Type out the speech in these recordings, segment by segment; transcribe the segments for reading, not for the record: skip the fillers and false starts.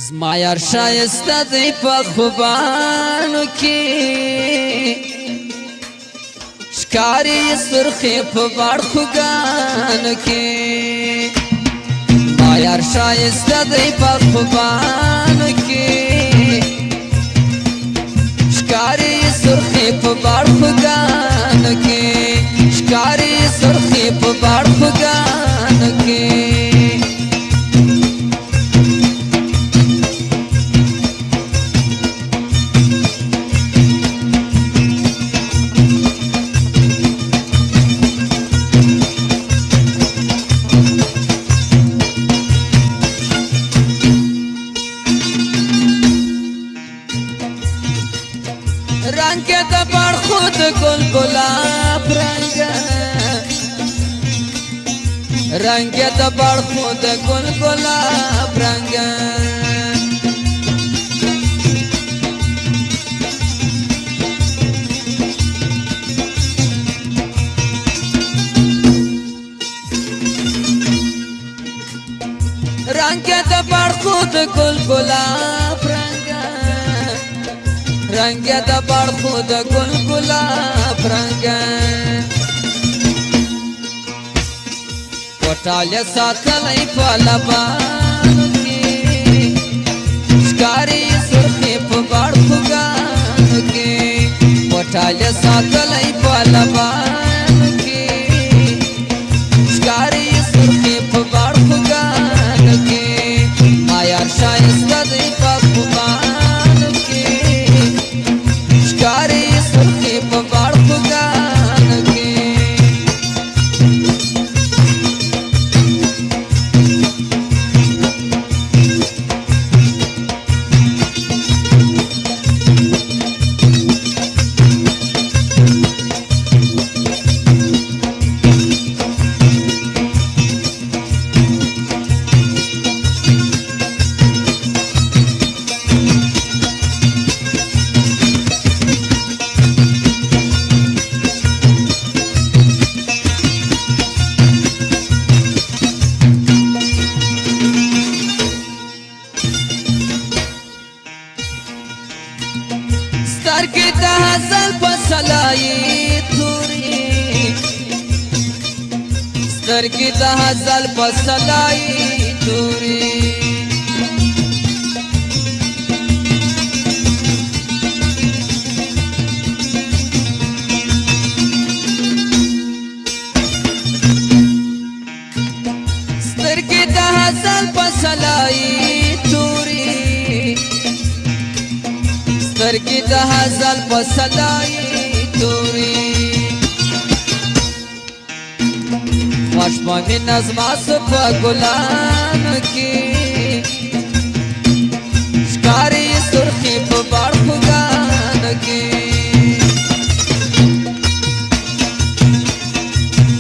زما یار شایسته دی په خوبانو کې ښکاري سرخې په باړ خوګانو کې زما یار شایسته دی په خوبانو کې ښکاري سرخې په باړ خوګانو کې ښکاري سرخې په باړ خوګانو کې रंग के दबड़ खुद गुल गुलाब रंग के दबड़ खुद गुल गुलाब रंग रंग के दबड़ खुद गुल गुलाब रंग दबड़ खुद गुल गुलाब रंग कोटाले साथलई पलबान के ښکاري सुर्खी په बाड़ खुगान के कोटाले साथलई पलबान के ښکاري सुर्खी په बाड़ खुगान के माया शाइस्ता दी په खुबान के ښکاري सुर्खी په बाड़ खुगान के سترګې د هزل په سلایي توري سترګې د هزل په سلایي توري سترګې د هزل په سلایي توري سترګې د هزل په سلایي توري خوش په مینه زما په ګلانو کې ښکاري سرخي په باړ خوګانو کې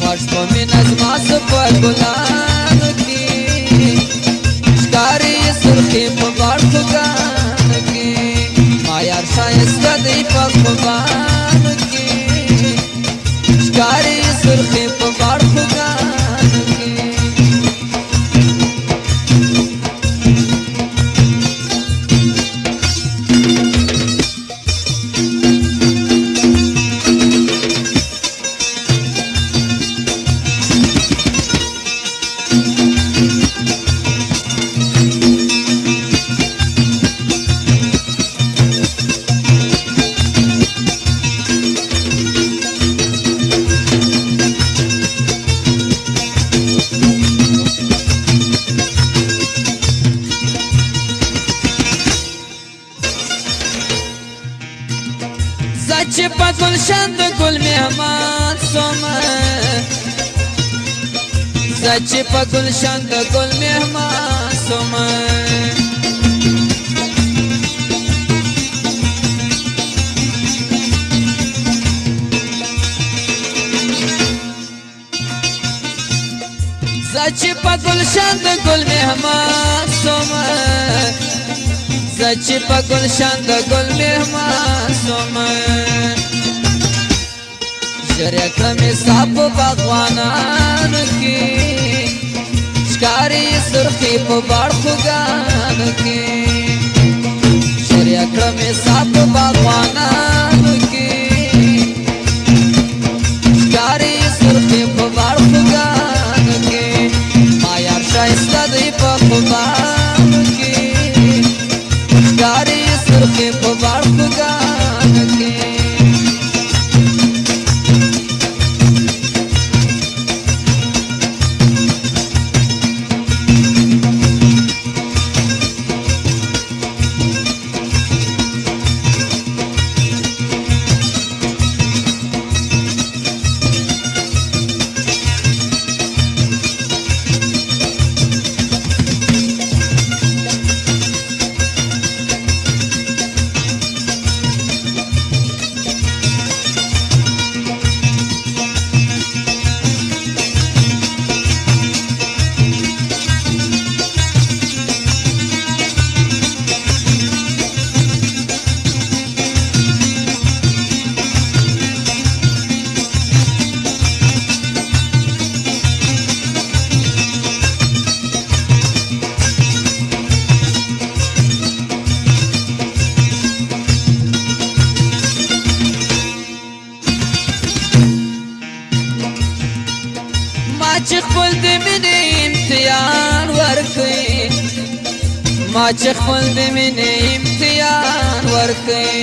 خوش په مینه زما په ګلانو کې ښکاري سرخي په باړ خوګانو کې माया शाइस्ता दी په خوبانو کې ښکاري سرخي په باړ خوګانو کې چې په ګلشن د ګل مهمان سومه چې په ګلشن د ګل مهمان سومه چې په ګلشن د ګل مهمان سومه چې په ګلشن د ګل مهمان سومه ژړې کړمې ستا په باغوانانو کې ښکاري سرخي په باړ خوګانو کې में साप बागवानानू की कारी सुर्खी बाड़ खुगान के मायार शाइस्ता दी पखबान की कारी सुर्खी बाड़ खुगान के خپل د مینې امتحان ورکړي ما چې خپل د مینې امتحان ورکړي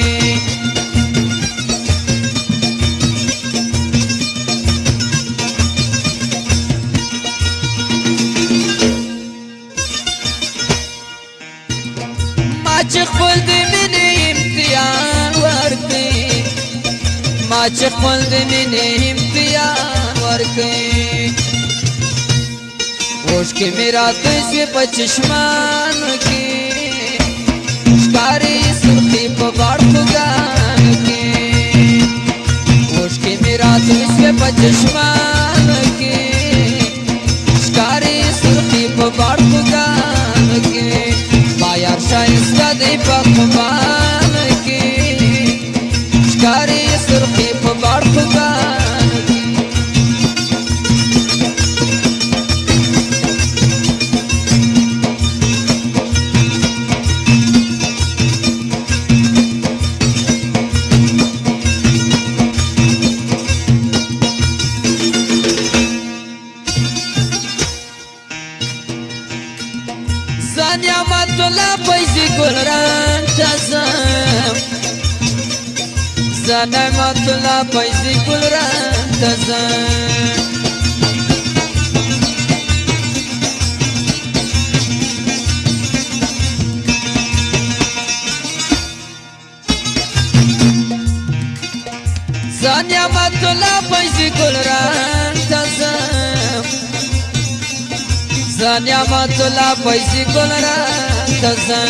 ما چې خپل د مینې امتحان ورکړي ما چې خپل د مینې امتحان ورکړي ओश्के मेरा तुझे पचश्मान की कारी सुर्खी बाड़ खुगान की ओश्के मेरा तुझे पचश्मान की कारी सुर्खी बाड़ खुगान की मायार शाइस्ता दी पखबान की कारी सुर्खी बाड़ खुगान की Zaniamatullah पैसे गुलरान तज़म Zaniamatullah पैसे गुलरान तज़म Zaniamatullah पैसे गुलरान तज़म Zaniamatullah पैसे गुलरान तज़म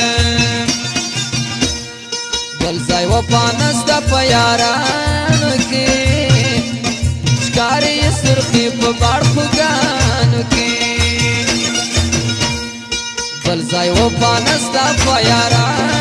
गलज़ाई वफ़ानस्ता प्यारान के शिकारी सुर्खी बाड़ खुगान के गलज़ाई वफ़ानस्ता प्यारान